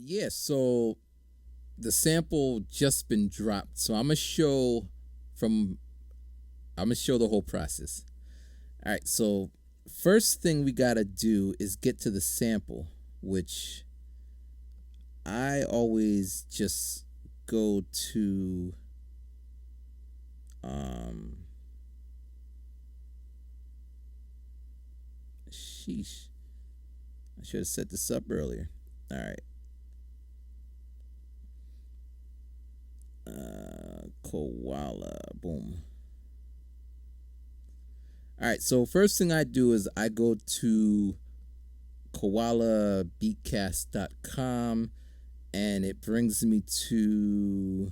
Yeah, so the sample just been dropped. So from I'm gonna show the whole process. All right, so first thing we gotta do is get to the sample, which I always just go to um sheesh. I should have set this up earlier. All right. Koala. Boom. All right. So first thing I do is I go to koalabeatcast.com and it brings me to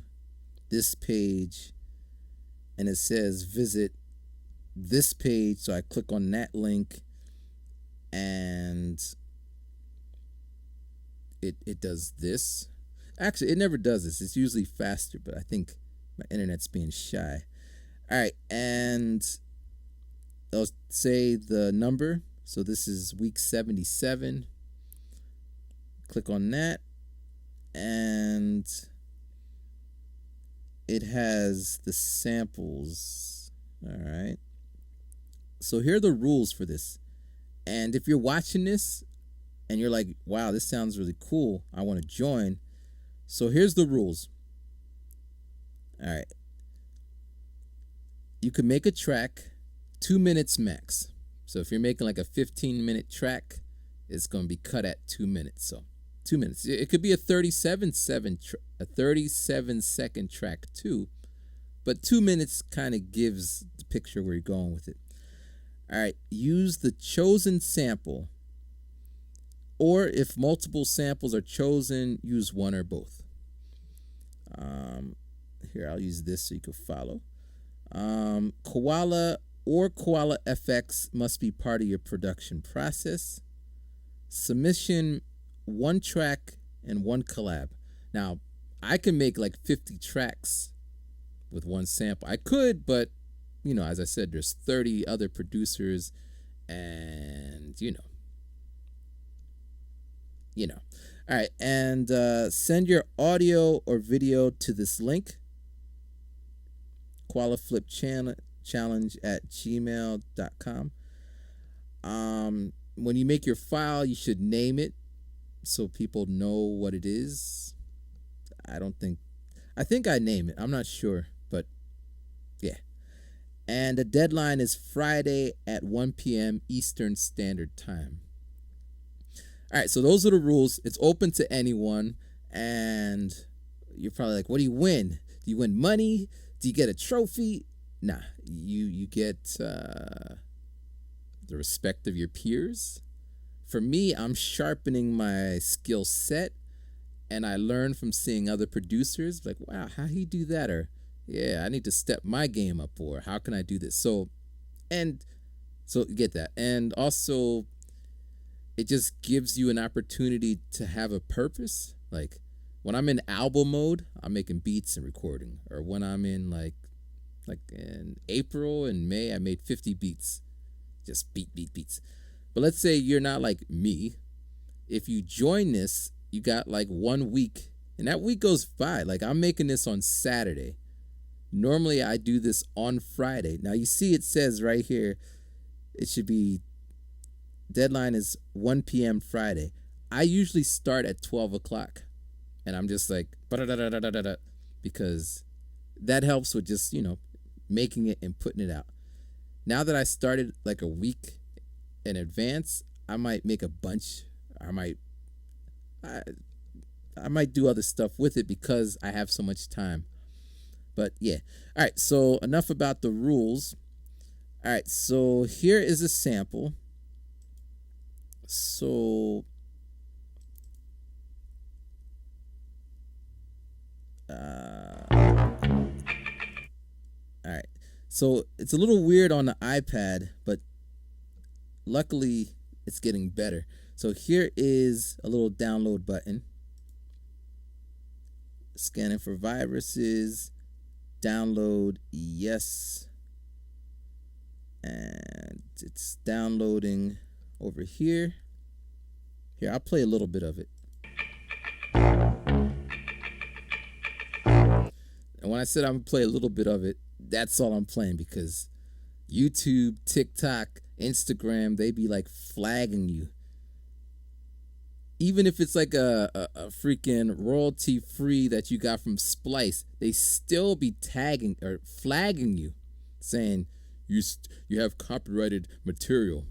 this page and it says visit this page. So I click on that link and it does this. Actually, it never does this. It's usually faster, but I think my internet's being shy. All right, and I'll say the number. So this is week 77. Click on that, and it has the samples. All right. So here are the rules for this. And if you're watching this and you're like, wow, this sounds really cool, I want to join. So here's the rules. All right. You can make a track 2 minutes max. So if you're making like a 15-minute track, it's going to be cut at 2 minutes. So 2 minutes. It could be a 37-second track too, but 2 minutes kind of gives the picture where you're going with it. All right. Use the chosen sample, or if multiple samples are chosen, use one or both. Here, I'll use this so you can follow. Koala or Koala FX must be part of your production process. Submission, one track and one collab. Now, I can make like 50 tracks with one sample. I could, but as I said, there's 30 other producers, and All right, and send your audio or video to this link, koalaflipchallenge@gmail.com. When you make your file, you should name it so people know what it is. I think I name it. I'm not sure, but yeah. And the deadline is Friday at 1 p.m. Eastern Standard Time. All right, so those are the rules. It's open to anyone, and you're probably like, what do you win? Do you win money? Do you get a trophy? Nah, you get the respect of your peers. For me, I'm sharpening my skill set, and I learn from seeing other producers. Like, wow, how he do that? Or, yeah, I need to step my game up. Or, how can I do this? So you get that, and also it just gives you an opportunity to have a purpose. Like when I'm in album mode, I'm making beats and recording. Or when I'm in like in April and May, I made 50 beats. Just beats. But let's say you're not like me. If you join this, you got like 1 week, and that week goes by. Like I'm making this on Saturday. Normally I do this on Friday. Now you see it says right here, it should be deadline is 1 p.m. Friday. I usually start at 12 o'clock, and I'm just like, because that helps with just, making it and putting it out. Now that I started like a week in advance, I might make a bunch. I might do other stuff with it because I have so much time. But yeah. All right, so enough about the rules. All right, so here is a sample. So all right. So it's a little weird on the iPad, but luckily it's getting better. So here is a little download button. Scanning for viruses. Download, yes. And it's downloading over here. Here, I'll play a little bit of it. And when I said I'm gonna play a little bit of it, that's all I'm playing because YouTube, TikTok, Instagram, they be like flagging you. Even if it's like a freaking royalty free that you got from Splice, they still be tagging or flagging you, saying you have copyrighted material.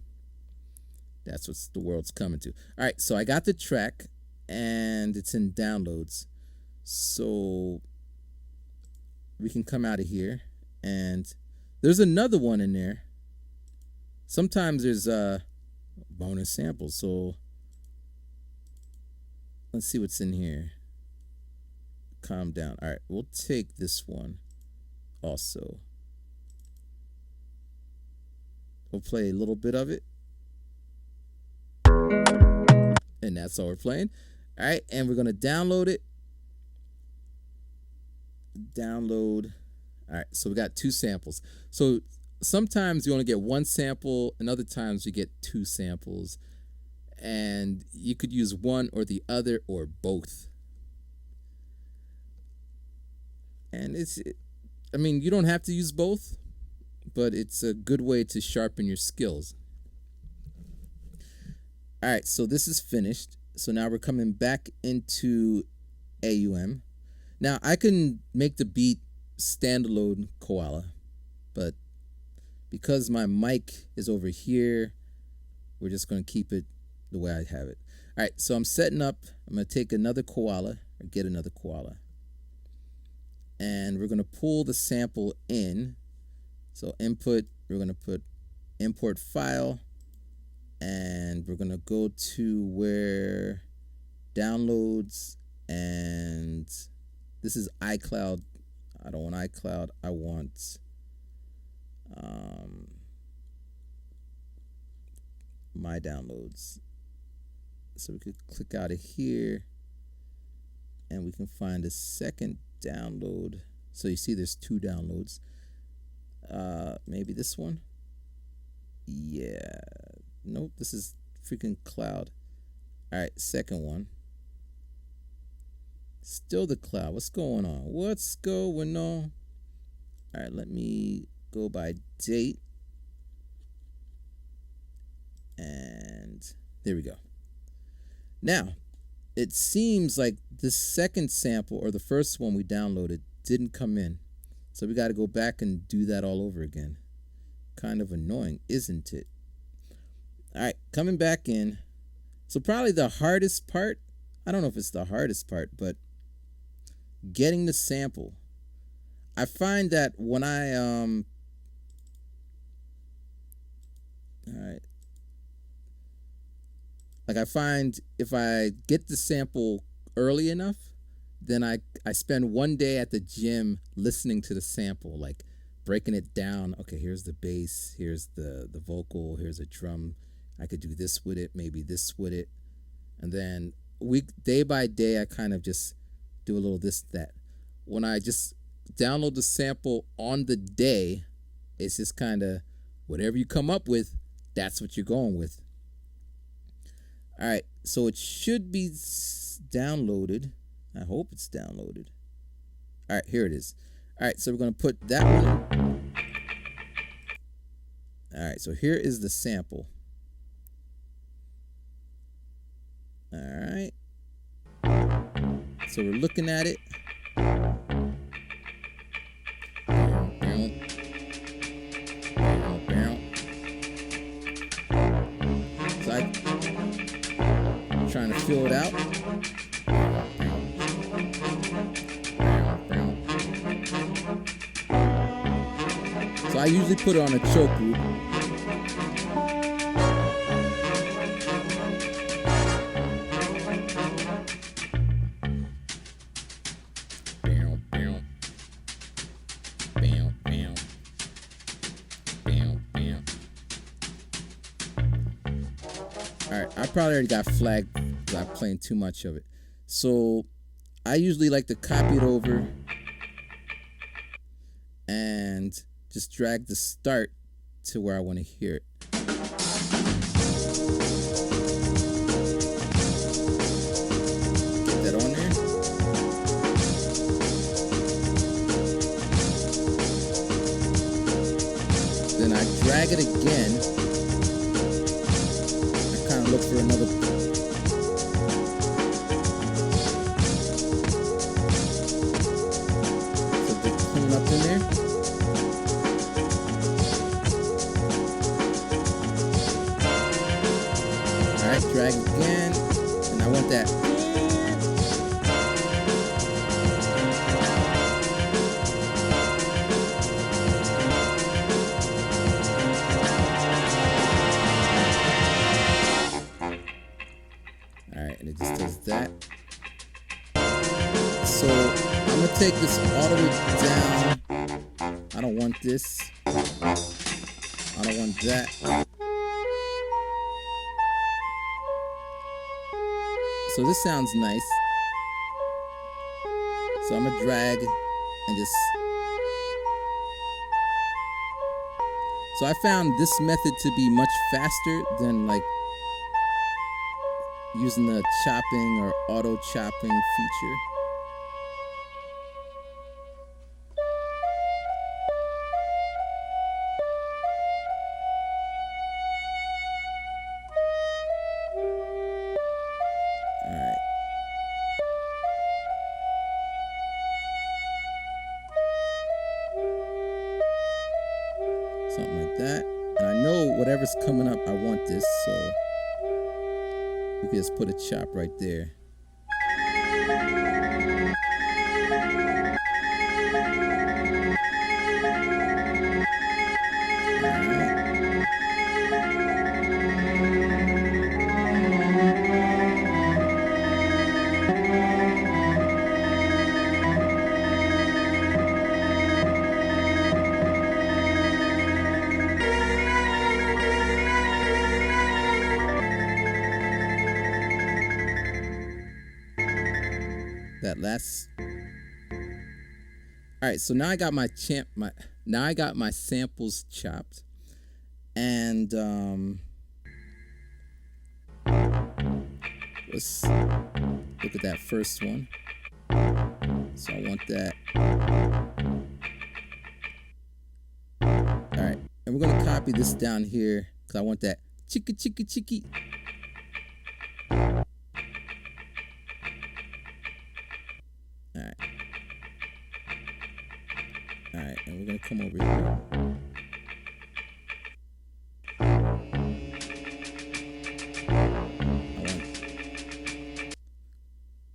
That's what the world's coming to. All right, so I got the track and it's in downloads. So we can come out of here and there's another one in there. Sometimes there's bonus samples. So let's see what's in here. Calm down. All right, we'll take this one also. We'll play a little bit of it. And that's all we're playing. All right, and we're going to download it. Download. All right, so we got 2 samples. So sometimes you only get 1 sample, and other times you get 2 samples. And you could use one or the other or both. And you don't have to use both, but it's a good way to sharpen your skills. All right, so this is finished. So now we're coming back into AUM. Now I can make the beat standalone Koala, but because my mic is over here, we're just going to keep it the way I have it. All right, so I'm setting up. I'm going to take another Koala or get another Koala. And we're going to pull the sample in. So input, we're going to put import file. And we're going to go to where downloads. And this is iCloud. I don't want iCloud. I want my downloads. So we could click out of here and we can find a second download. So you see there's 2 downloads. Maybe this one. Yeah. Nope, this is freaking cloud. All right, second one. Still the cloud. What's going on? What's going on? All right, let me go by date. And there we go. Now, it seems like the second sample or the first one we downloaded didn't come in. So we got to go back and do that all over again. Kind of annoying, isn't it? All right, coming back in. So probably the hardest part, I don't know if it's the hardest part, but getting the sample. I find that when all right. Like I find if I get the sample early enough, then I spend one day at the gym listening to the sample, like breaking it down. Okay, here's the bass, here's the vocal, here's a drum. I could do this with it, maybe this with it. And then day by day, I kind of just do a little this, that. When I just download the sample on the day, it's just kind of whatever you come up with, that's what you're going with. All right, so it should be downloaded. I hope it's downloaded. All right, here it is. All right, so we're going to put that one in. All right, so here is the sample. All right. So we're looking at it. So I'm trying to fill it out. So I usually put it on a choke loop. Alright, I probably already got flagged because I'm playing too much of it. So I usually like to copy it over and just drag the start to where I want to hear it. Get that on there. drag it again. I kind of look for another. So just clean up in there. All right, drag again, and I want that. Alright, and it just does that. So I'm gonna take this all the way down. I don't want this. I don't want that. So this sounds nice. So I'm gonna drag and just. So I found this method to be much faster than like using the chopping or auto chopping feature. Alright. Something like that. And I know whatever's coming up, I want this, so we can just put a chop right there. That last. All right, so now I got now I got my samples chopped, and let's look at that first one. So I want that. All right, and we're gonna copy this down here because I want that chicka chicka chicky. Alright, and we're gonna come over here.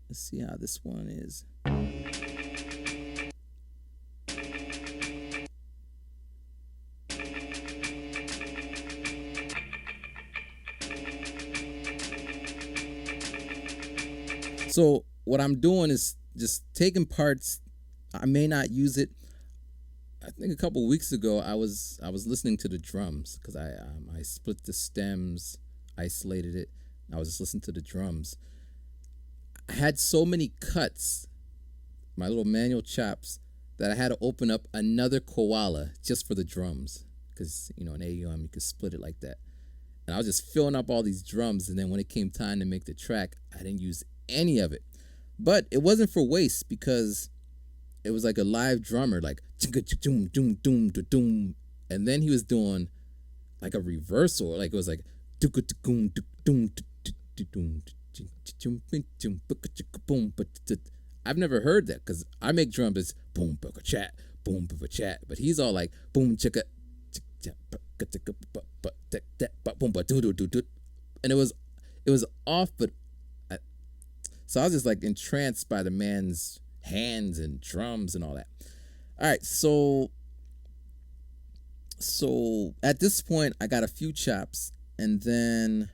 Let's see how this one is. So what I'm doing is just taking parts. I may not use it. I think a couple weeks ago I was listening to the drums because I split the stems, isolated it. I was just listening to the drums. I had so many cuts, my little manual chops, that I had to open up another Koala just for the drums because in AUM you could split it like that. And I was just filling up all these drums, and then when it came time to make the track, I didn't use any of it. But it wasn't for waste because it was like a live drummer, like doom doom doom doom, and then he was doing like a reversal, like it was like I've never heard that because I make drums as boom chat, but he's all like boom chicka, and it was off, but so I was just like entranced by the man's hands and drums and all that. All right, so at this point I got a few chops, and then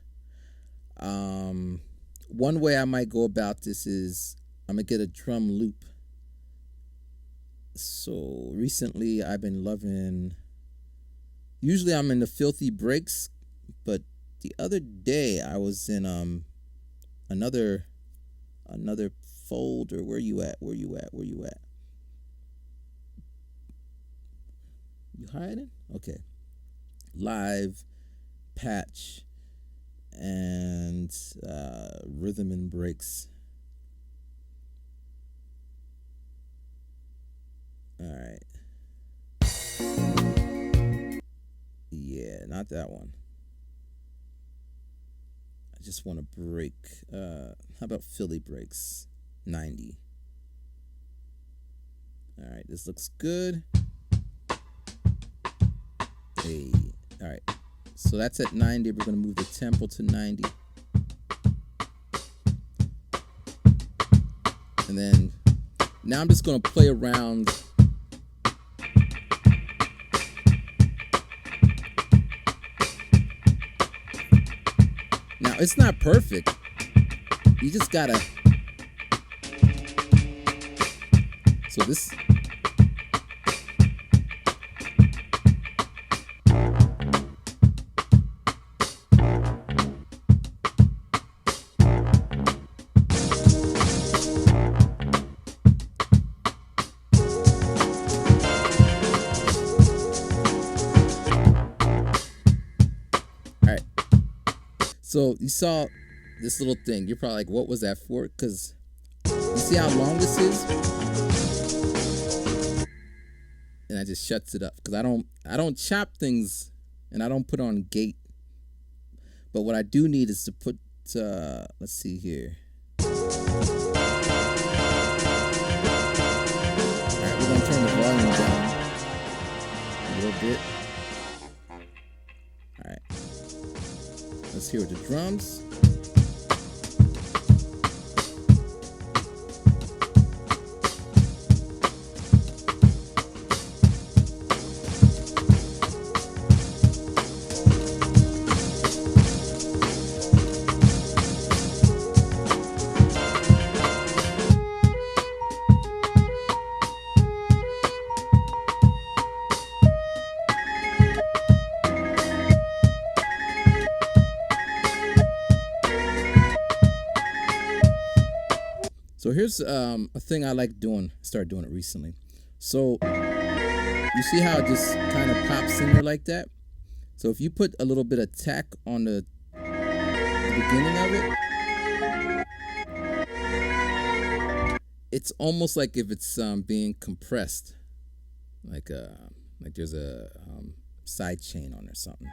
one way I might go about this is I'm gonna get a drum loop. So recently I've been loving, usually I'm in the filthy breaks, but the other day I was in another folder. Where you at? You hiding? Okay. Live, patch, and rhythm and breaks. All right. Yeah. not that one. I just want to break. How about Philly breaks? 90. All right, this looks good. Hey, all right. So that's at 90. We're going to move the tempo to 90. And then now I'm just going to play around. Now, it's not perfect. You just got to. So this. So you saw this little thing. You're probably like, what was that for? Because you see how long this is? And I just shuts it up. Because I don't chop things and I don't put on gate. But what I do need is to put, let's see here. All right, we're going to turn the volume down a little bit. All right. Let's hear the drums. So here's a thing I like doing. I started doing it recently. So you see how it just kind of pops in there like that? So if you put a little bit of tack on the beginning of it, it's almost like if it's being compressed, like there's a side chain on or something.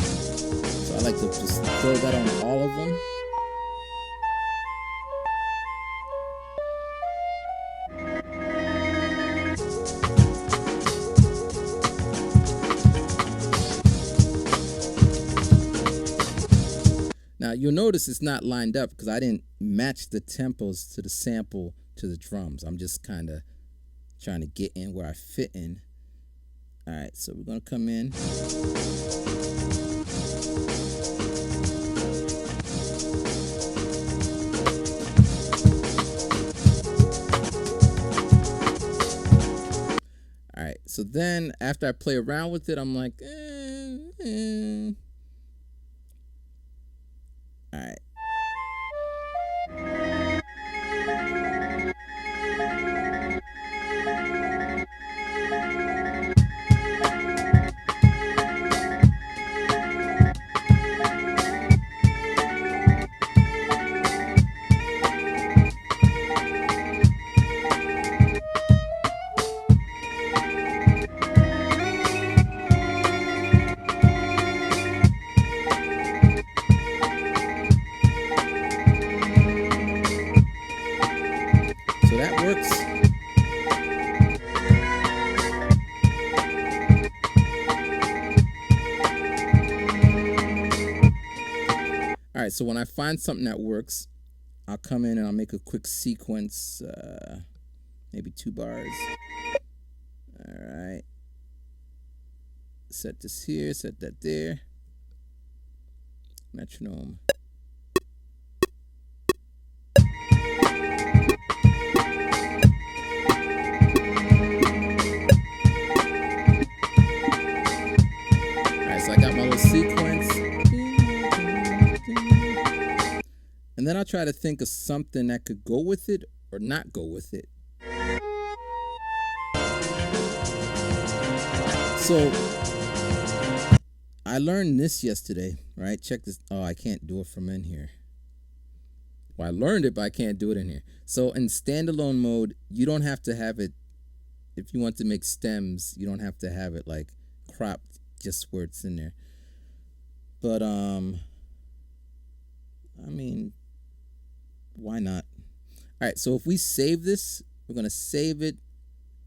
So I like to just throw that on all of them. Now you'll notice it's not lined up because I didn't match the tempos to the sample to the drums. I'm just kind of trying to get in where I fit in. All right, so we're gonna come in. All right, so then after I play around with it, I'm like, All right. So that works. All right, so when I find something that works, I'll come in and I'll make a quick sequence, maybe 2 bars. All right. Set this here, set that there. Metronome. So I got my little sequence. And then I'll try to think of something that could go with it or not go with it. So I learned this yesterday, right? Check this. Oh, I can't do it from in here. Well, I learned it, but I can't do it in here. So in standalone mode, you don't have to have it. If you want to make stems, you don't have to have it like cropped just where it's in there. But I mean, why not? All right, so if we save this, we're gonna save it,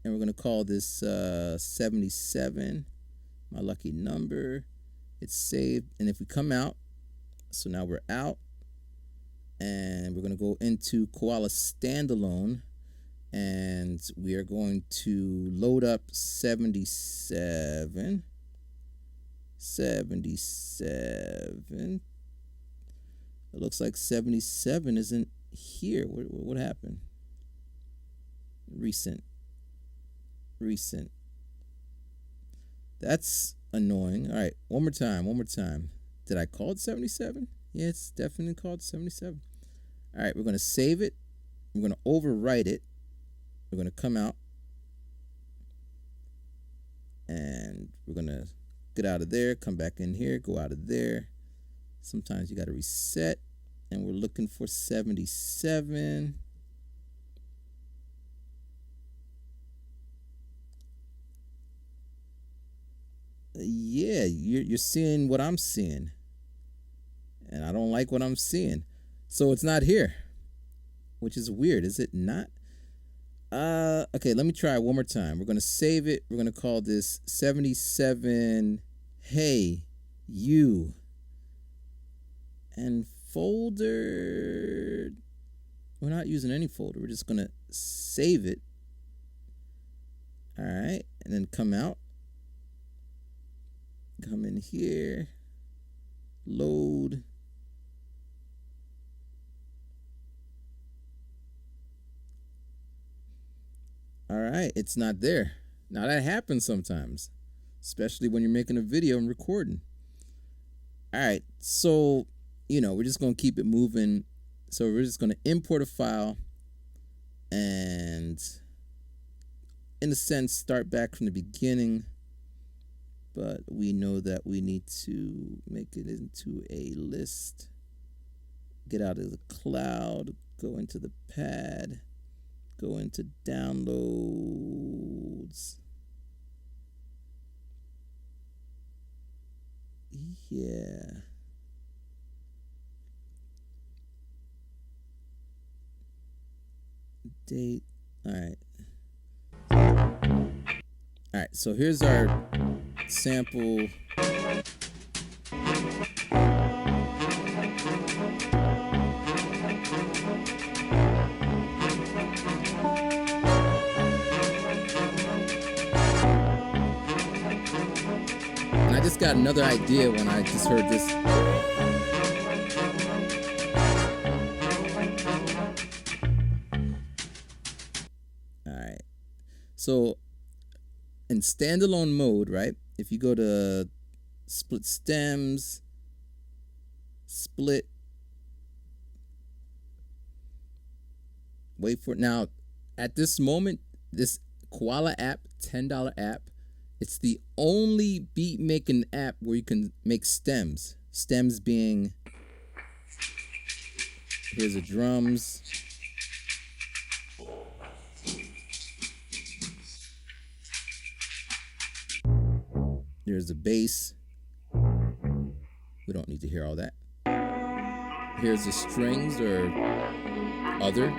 and we're gonna call this 77, my lucky number. It's saved, and if we come out, so now we're out, and we're gonna go into Koala standalone, and we are going to load up 77. It looks like 77 isn't here. What happened? Recent. That's annoying. All right, one more time. Did I call it 77? Yeah, it's definitely called 77. All right, we're going to save it. We're going to overwrite it. We're going to come out. And we're going to get out of there, come back in here, go out of there. Sometimes you got to reset. And we're looking for 77. Yeah, you're seeing what I'm seeing. And I don't like what I'm seeing. So it's not here. Which is weird, is it not? Okay, let me try it one more time. We're gonna save it. We're gonna call this 77 Hey You. And folder, we're not using any folder. We're just gonna save it. All right, and then come out. Come in here. Load. All right, it's not there. Now that happens sometimes, especially when you're making a video and recording. All right, so, we're just going to keep it moving. So we're just going to import a file and, in a sense, start back from the beginning. But we know that we need to make it into a list. Get out of the cloud, go into the pad, go into downloads. Yeah. Date. All right. All right, so here's our sample. And I just got another idea when I just heard this. All right. So in standalone mode, right? If you go to split stems, split, wait for it. Now, at this moment, this Koala app, $10 app, it's the only beat making app where you can make stems. Stems being, here's the drums. There's the bass. We don't need to hear all that. Here's the strings or other.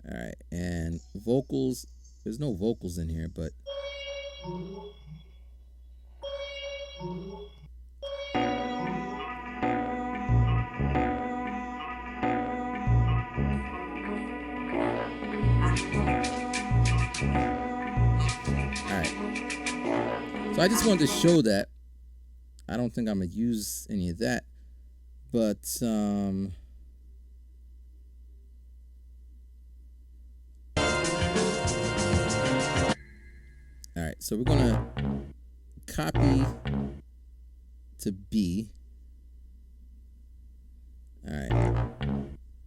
All right, and vocals. There's no vocals in here, but so I just wanted to show that. I don't think I'm gonna use any of that, but all right. So we're gonna copy to B. All right,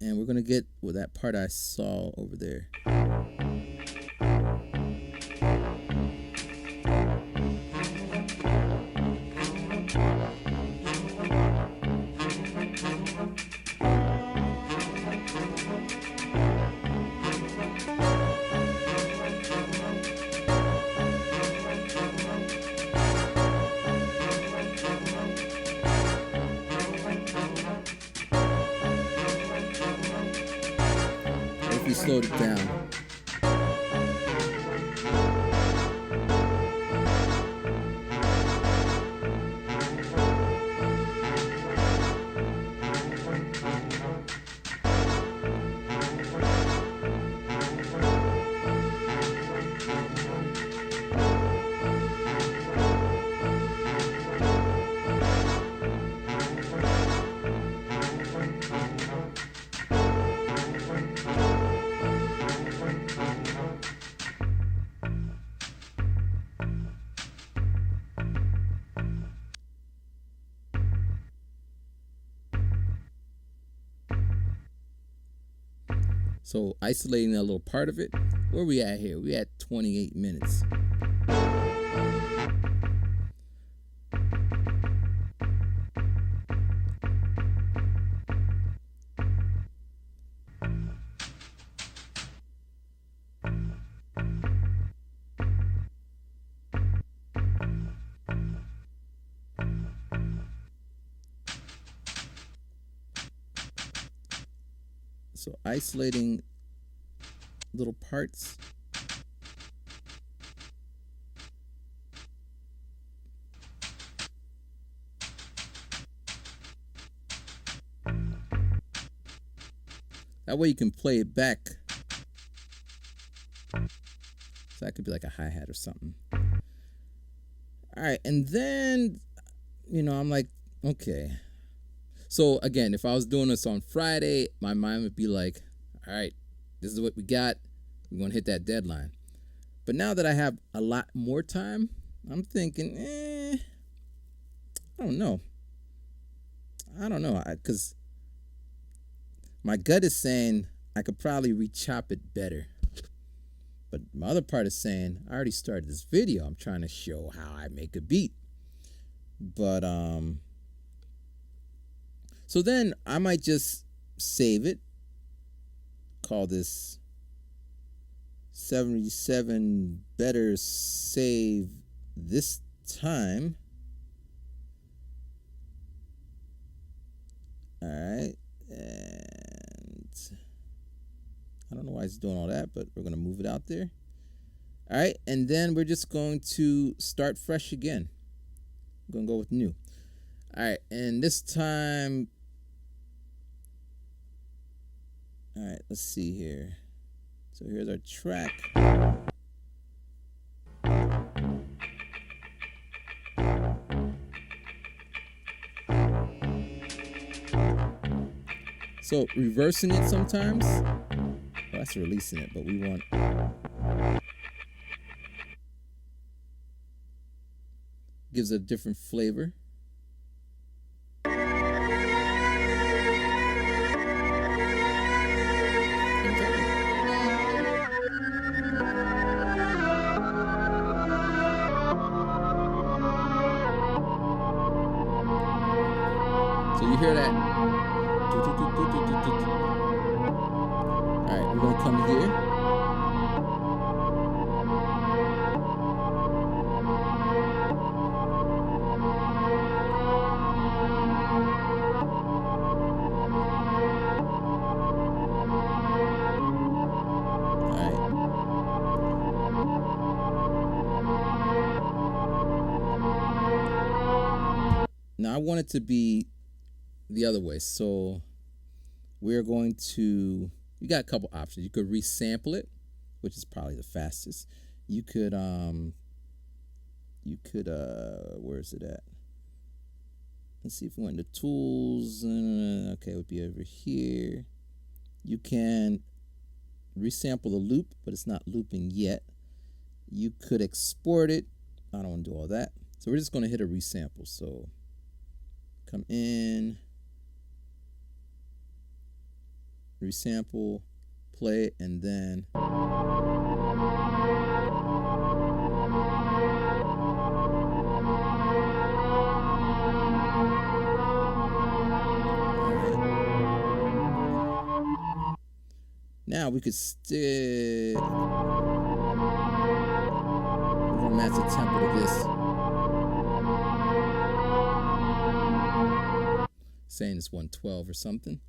and we're gonna get that part I saw over there. definitely slowed it down. So isolating that little part of it. Where we at here? We at 28 minutes. So isolating little parts. That way you can play it back. So that could be like a hi-hat or something. All right, and then, I'm like, okay. So again, if I was doing this on Friday, my mind would be like, all right, this is what we got. We're going to hit that deadline. But now that I have a lot more time, I'm thinking, I don't know. Because my gut is saying I could probably re-chop it better. But my other part is saying, I already started this video. I'm trying to show how I make a beat. But, so then I might just save it. Call this 77 better save this time. All right. And I don't know why it's doing all that, but we're going to move it out there. All right. And then we're just going to start fresh again. I'm going to go with new. All right. And this time, all right, let's see here. So here's our track. So reversing it sometimes, well, that's releasing it, but we want gives it a different flavor. So you hear that? All right, we're gonna come here. All right. Now I want it to be the other way. So we're going to, you got a couple options. You could resample it, which is probably the fastest. You could where is it at? Let's see if we went into tools. Okay, it would be over here. You can resample the loop, but it's not looping yet. You could export it. I don't want to do all that. So we're just going to hit a resample. So come in, resample, play it, and then now we could still, we're gonna match the tempo to this. Saying it's 112 or something.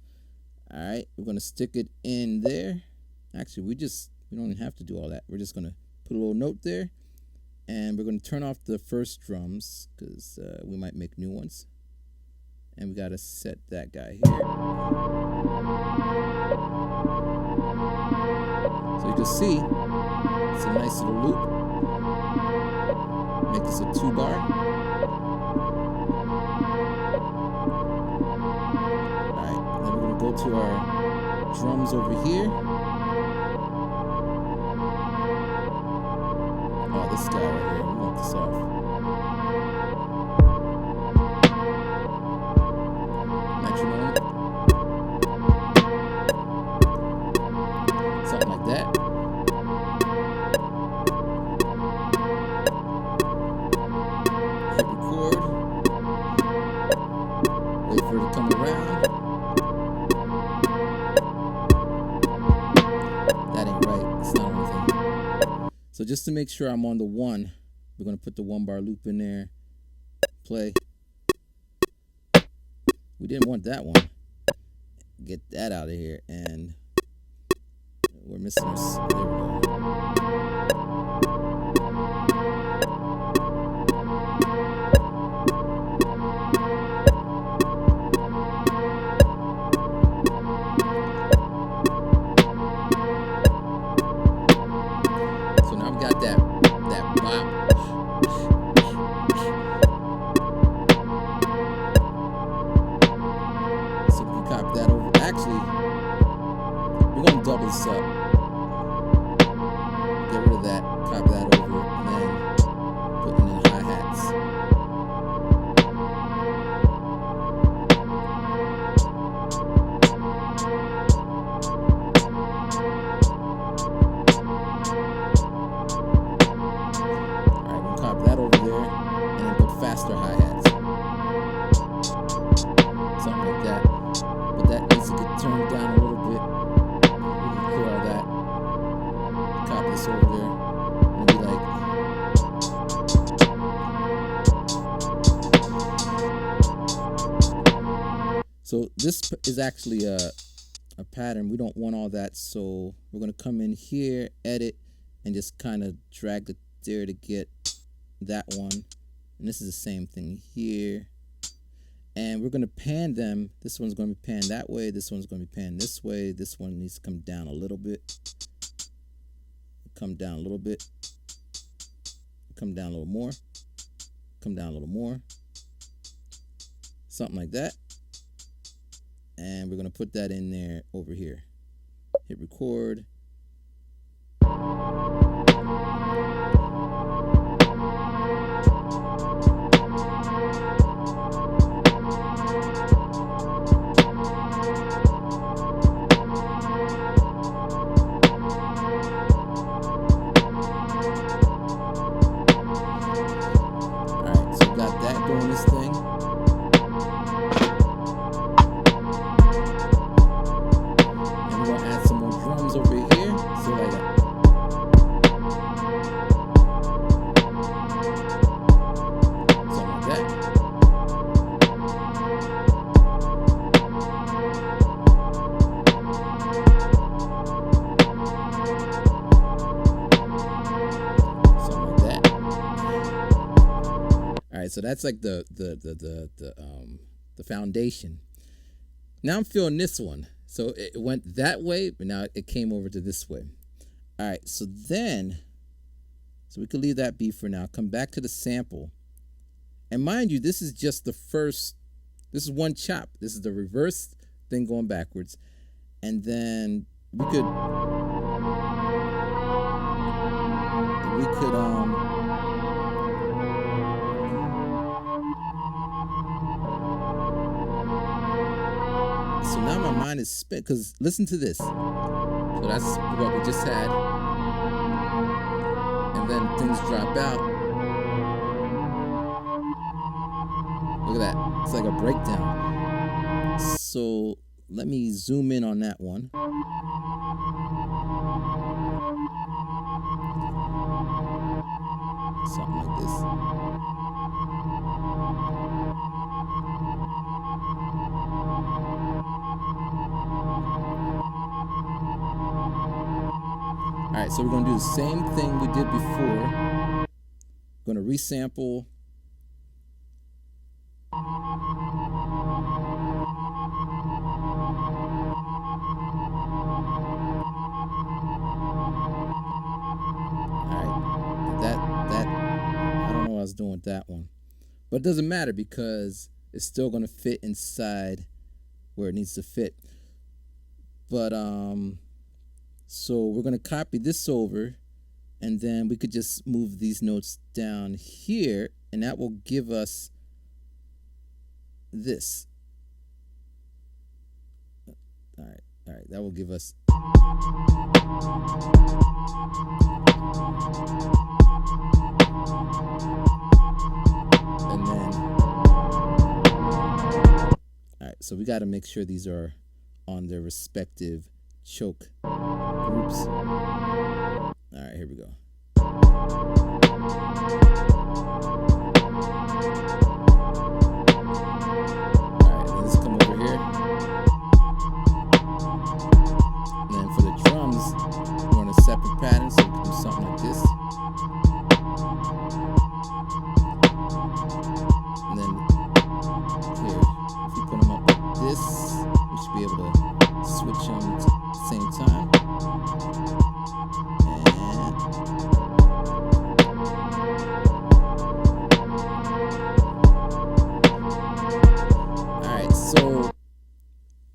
All right, we're gonna stick it in there. Actually, we don't even have to do all that. We're just gonna put a little note there, and we're gonna turn off the first drums because we might make new ones. And we gotta set that guy here. So you can see it's a nice little loop. Make this a 2-bar. Alright, then we're gonna go to our drums over here. Oh, this guy right here, we want this off. Metronome. Something like that. Hit record. Wait for it to come around. That ain't right. It's not anything. So just to make sure I'm on the 1, we're going to put the 1-bar loop in there. Play. We didn't want that one. Get that out of here. And we're missing our... There we go. So now we got that bop. So we can copy that over. Actually, we're going to double this up. Get rid of that, copy that over, and then put in the hi-hats. Alright, we'll copy that over there, and then put faster hi-hats. Something like that. But that needs to get turned down a little bit. We can clear all that. Copy this over there. And be like, so this is actually a pattern. We don't want all that, so we're gonna come in here, edit, and just kind of drag it there to get that one. And this is the same thing here. And we're gonna pan them. This one's gonna be panned that way. This one's gonna be panned this way. This one needs to come down a little bit. Come down a little bit. Come down a little more. Come down a little more. Something like that. And we're gonna put that in there over here. Hit record. Alright, so we got that doing this thing. And we're gonna add some more drums over here. So like that. Something like that. Something like that. All right, so that's like the foundation. Now I'm feeling this one. So it went that way, but now it came over to this way. All right, so we can leave that be for now. Come back to the sample. And mind you, this is just the first, this is one chop. This is the reverse thing going backwards. And then we could so now my mind is spent, because listen to this. So that's what we just had. And then things drop out. Look at that. It's like a breakdown. So let me zoom in on that one. Something like this. right, so we're gonna do the same thing we did before. Gonna resample. Alright. That I don't know what I was doing with that one. But it doesn't matter because it's still gonna fit inside where it needs to fit. But so we're gonna copy this over, and then we could just move these notes down here, and that will give us this. All right, that will give us. And then, all right, so we got to make sure these are on their respective choke groups. All right, here we go. Separate pattern, so we can do something like this. And then here, if we put them up like this, we should be able to switch them at the same time. And alright, so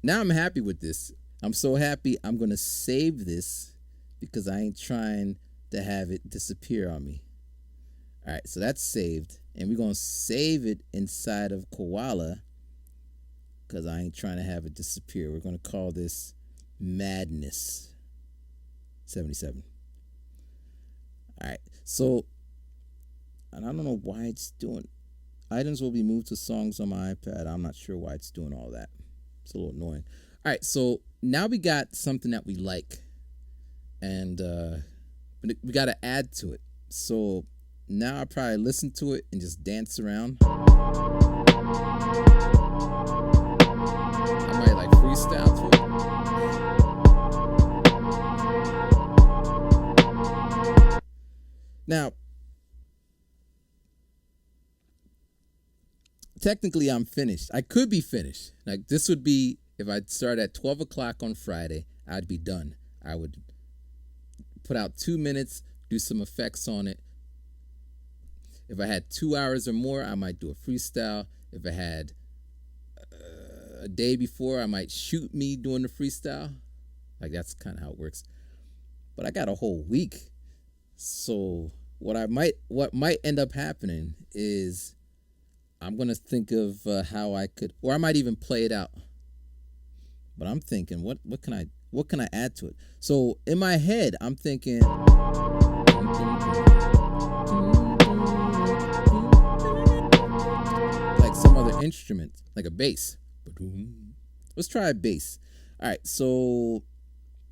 now I'm happy with this. I'm so happy I'm gonna save this because I ain't trying to have it disappear on me. All right, so that's saved. And we're going to save it inside of Koala because I ain't trying to have it disappear. We're going to call this Madness 77. All right, so, and I don't know why it's doing, items will be moved to songs on my iPad. I'm not sure why it's doing all that. It's a little annoying. All right, so now we got something that we like. And we got to add to it. So now I probably listen to it and just dance around. I might like freestyle to it. Now, technically I'm finished. I could be finished. Like this would be, if I start at 12 o'clock on Friday, I'd be done. I would put out 2 minutes, do some effects on it. If I had 2 hours or more, I might do a freestyle. If I had a day before, I might shoot me doing the freestyle. Like that's kind of how it works. But I got a whole week. So what might end up happening is I'm going to think of how I could, or I might even play it out. But I'm thinking, what can I add to it? So in my head, I'm thinking like some other instrument, like a bass. Let's try a bass. All right, so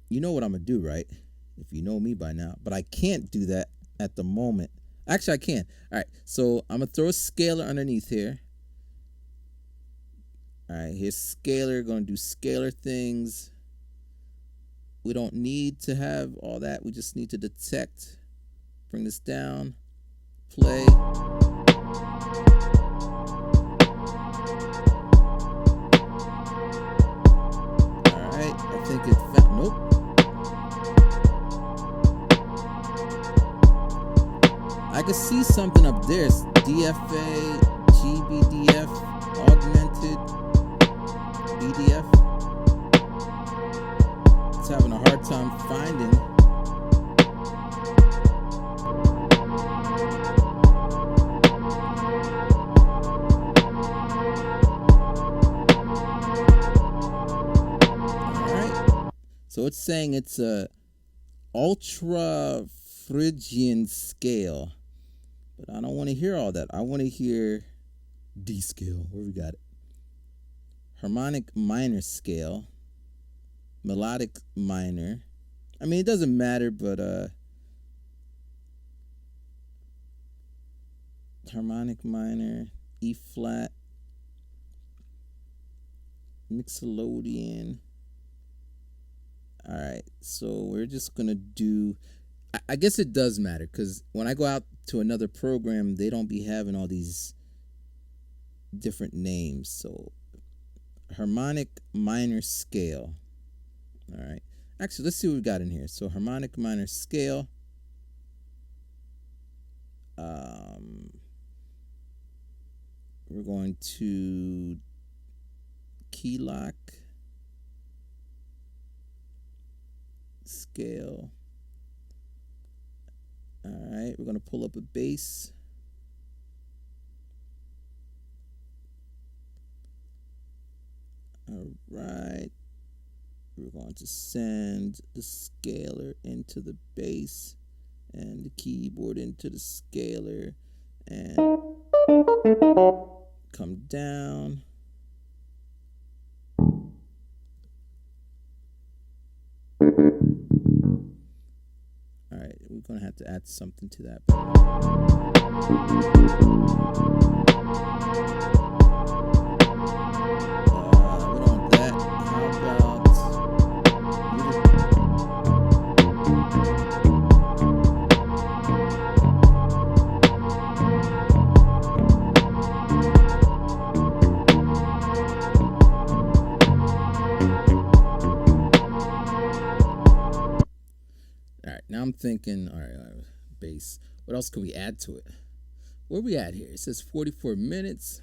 you know what I'm gonna do, right? If you know me by now, but I can't do that at the moment. Actually, I can. All right, so I'm gonna throw a scalar underneath here. All right, here's scalar. Gonna do scalar things. We don't need to have all that. We just need to detect. Bring this down. Play. Alright, I think it found. Nope. I can see something up there. It's DFA, GBDF, augmented, BDF. Having a hard time finding. All right, so it's saying it's a ultra Phrygian scale, but I don't want to hear all that. I want to hear D scale. Where we got it? Harmonic minor scale. Melodic minor. I mean, it doesn't matter, but harmonic minor, E flat, Mixolydian. All right, so we're just gonna do. I guess it does matter because when I go out to another program, they don't be having all these different names. So harmonic minor scale. All right. Actually, let's see what we got in here. So harmonic minor scale. We're going to key lock scale. All right, we're going to pull up a bass. All right, we're going to send the scaler into the bass and the keyboard into the scaler and come down. All right, we're going to have to add something to that. We don't want that. How about all right, now I'm thinking, all right, bass. What else can we add to it? Where are we at here? It says 44 minutes.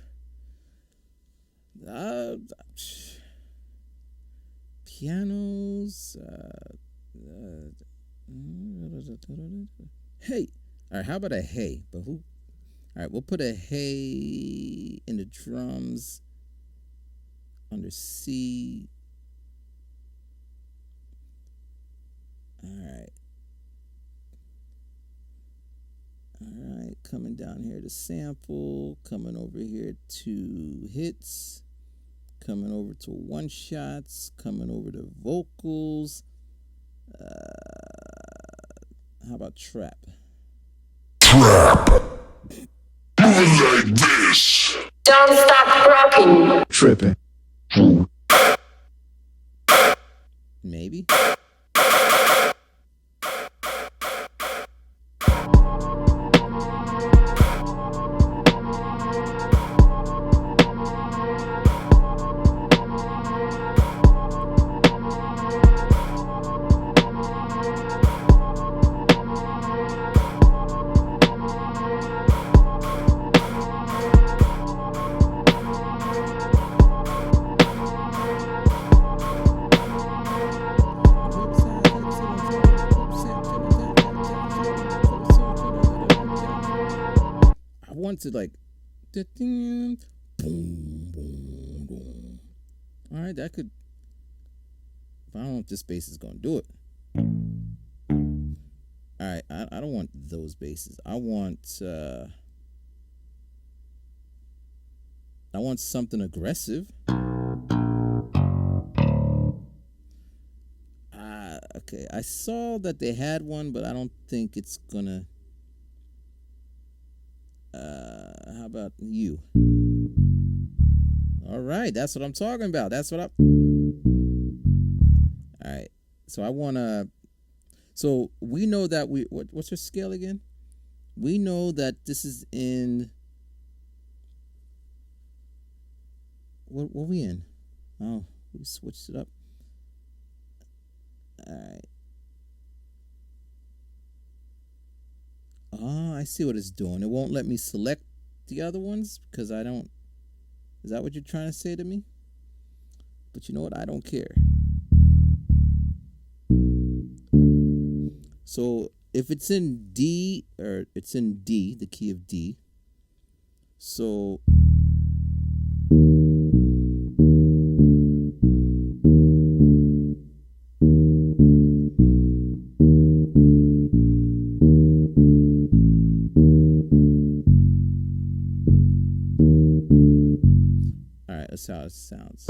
Pianos. Hey. All right, how about a hey? But who? All right, we'll put a hey in the drums under C. All right. All right, coming down here to sample, coming over here to hits, coming over to one shots, coming over to vocals. How about trap? Trap. Moving like this. Don't stop rocking. Tripping. Maybe. To like boom, boom, boom. All right, that could, but I don't know if this bass is gonna do it. All right, I don't want those basses. I want something aggressive. Okay, I saw that they had one, but I don't think it's gonna. How about you? All right, that's what I'm talking about. That's what I. All right, so I wanna. So we know that what's your scale again? We know that this is in. What are we in? Oh, we switched it up. All right. Oh, I see what it's doing. It won't let me select the other ones because I don't. Is that what you're trying to say to me? But you know what? I don't care. So if it's in D, or it's in D, the key of D. So. That's how it sounds.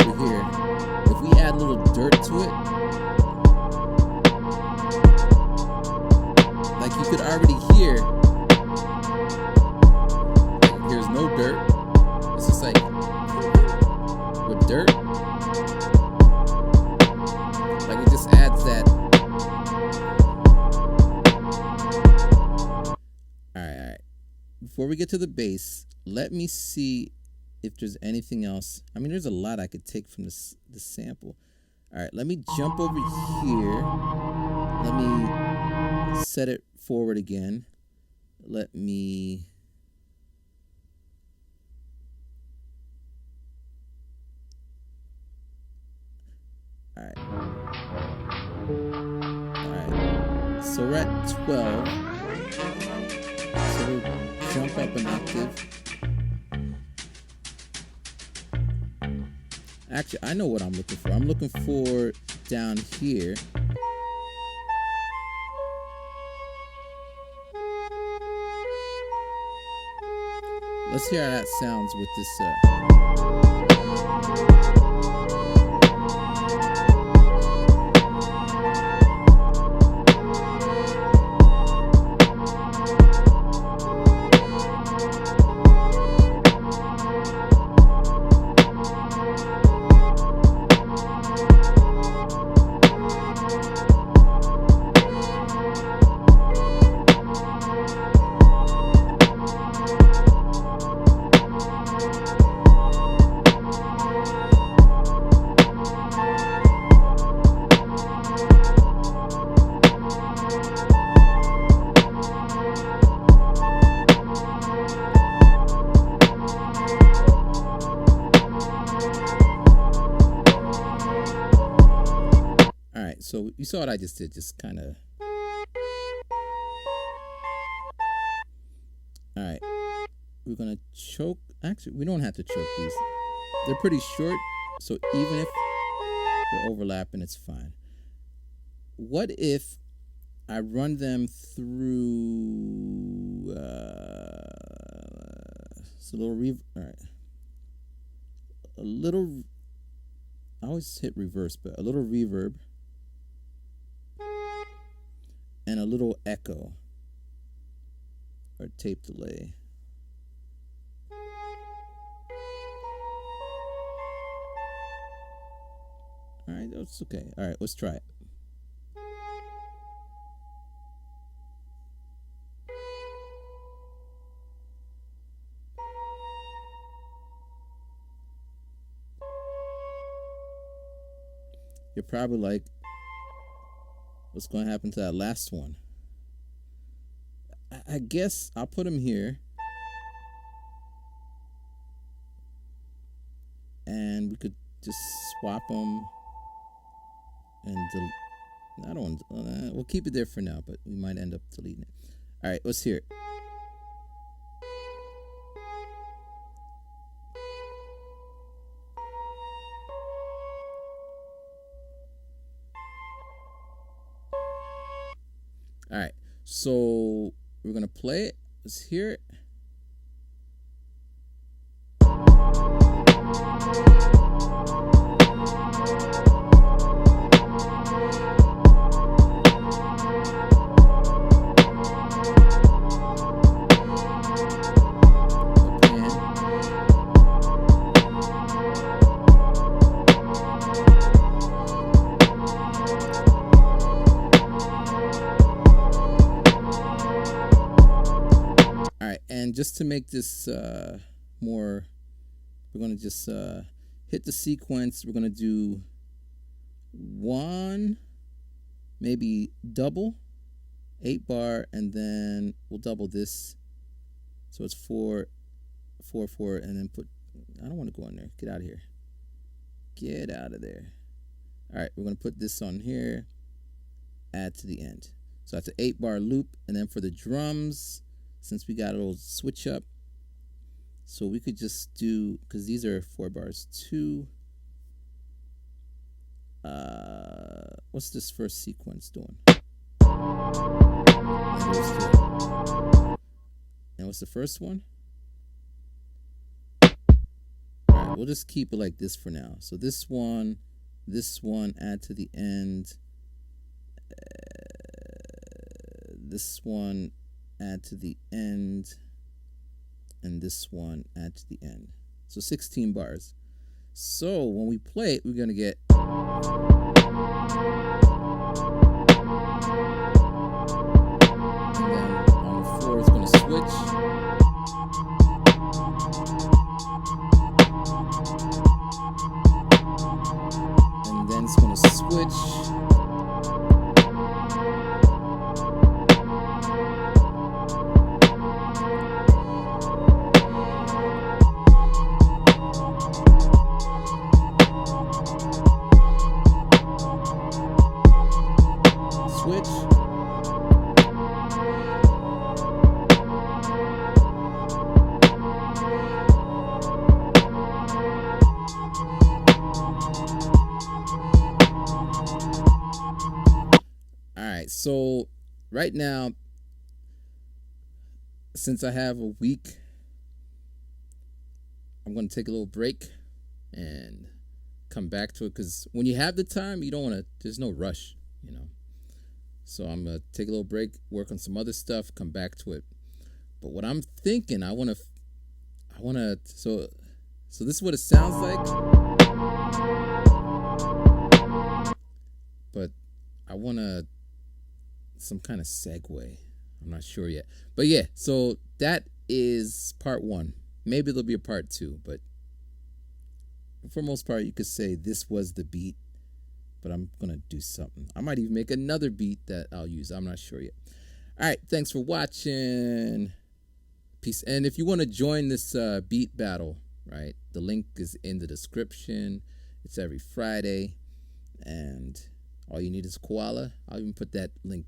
over here. If we add a little dirt to it, like you could already hear, like there's no dirt. It's just like with dirt. Like it just adds that. All right. Before we get to the bass, let me see if there's anything else. I mean, there's a lot I could take from this sample. All right, let me jump over here. Let me set it forward again. Let me... All right. All right. So we're at 12. So we'll jump up an octave. Actually, I know what I'm looking for. I'm looking for down here. Let's hear how that sounds with this. So you saw what I just did, just kind of. All right, we're gonna choke. Actually, we don't have to choke these. They're pretty short, so even if they're overlapping, it's fine. What if I run them through it's a little all right. A little, I always hit reverse, but a little reverb and a little echo or tape delay. All right, that's okay. All right, let's try it. You're probably like, what's going to happen to that last one? I guess I'll put them here. And we could just swap them and I don't want we'll keep it there for now, but we might end up deleting it. All right, let's hear it. All right, so we're gonna play it. Let's hear it. And just to make this more, we're going to just hit the sequence. We're going to do one, maybe double, 8-bar, and then we'll double this. So it's 4, 4, 4, and then put, I don't want to go in there. Get out of here. Get out of there. All right, we're going to put this on here, add to the end. So that's an 8-bar loop, and then for the drums, since we got a little switch up, so we could just do, because these are 4 bars, 2. What's this first sequence doing? And what's the first one? All right, we'll just keep it like this for now. So this one, add to the end. This one, add to the end. And this one, add to the end. So 16 bars. So when we play it, we're going to get. And then on the floor, it's going to switch. And then it's going to switch. Alright, so right now, since I have a week, I'm going to take a little break and come back to it, because when you have the time, you don't want to, there's no rush, you know. So I'm going to take a little break, work on some other stuff, come back to it. But what I'm thinking, I want to, so this is what it sounds like. But I want to, some kind of segue. I'm not sure yet. But yeah, so that is part 1. Maybe there'll be a part 2, but for most part, you could say this was the beat, but I'm going to do something. I might even make another beat that I'll use. I'm not sure yet. All right, thanks for watching. Peace. And if you want to join this beat battle, right, the link is in the description. It's every Friday, and all you need is Koala. I'll even put that link